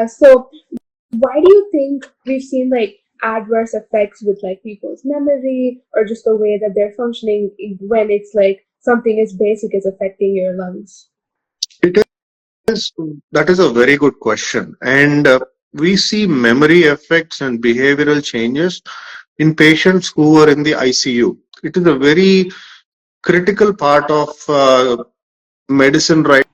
So why do you think we've seen like adverse effects with like people's memory or just the way that they're functioning when it's like something as basic as affecting your lungs? It is, that is a very good question. And we see memory effects and behavioral changes in patients who are in the ICU. It is a very critical part of medicine right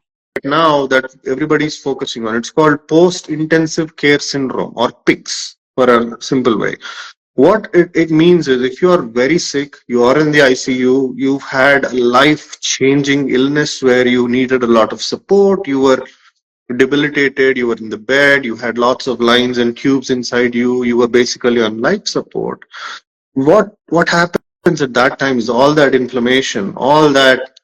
now that everybody's focusing on. It's called post-intensive care syndrome, or PICS for a simple way. What it means is, if you are very sick, you are in the ICU, you've had a life-changing illness where you needed a lot of support, you were debilitated, you were in the bed, you had lots of lines and tubes inside you, you were basically on life support. What happens at that time is all that inflammation, all that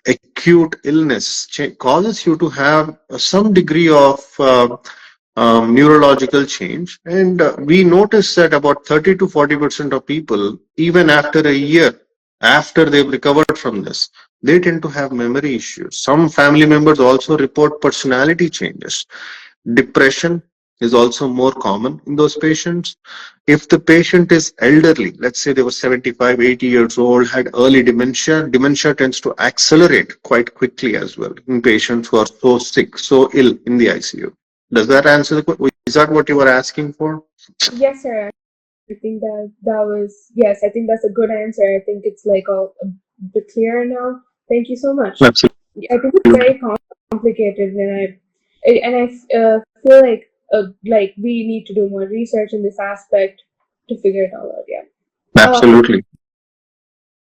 acute illness causes you to have some degree of neurological change. And we notice that about 30 to 40% of people, even after a year, after they've recovered from this, they tend to have memory issues. Some family members also report personality changes. Depression is also more common in those patients. If the patient is elderly, let's say they were 75, 80 years old, had early dementia, dementia tends to accelerate quite quickly as well in patients who are so sick, so ill in the ICU. Does that answer the question? Is that what you were asking for? Yes, sir. I think that was, yes, I think that's a good answer. I think it's like a bit clearer now. Thank you so much. Absolutely. I think it's very complicated, and I feel like we need to do more research in this aspect to figure it all out. Yeah. Absolutely.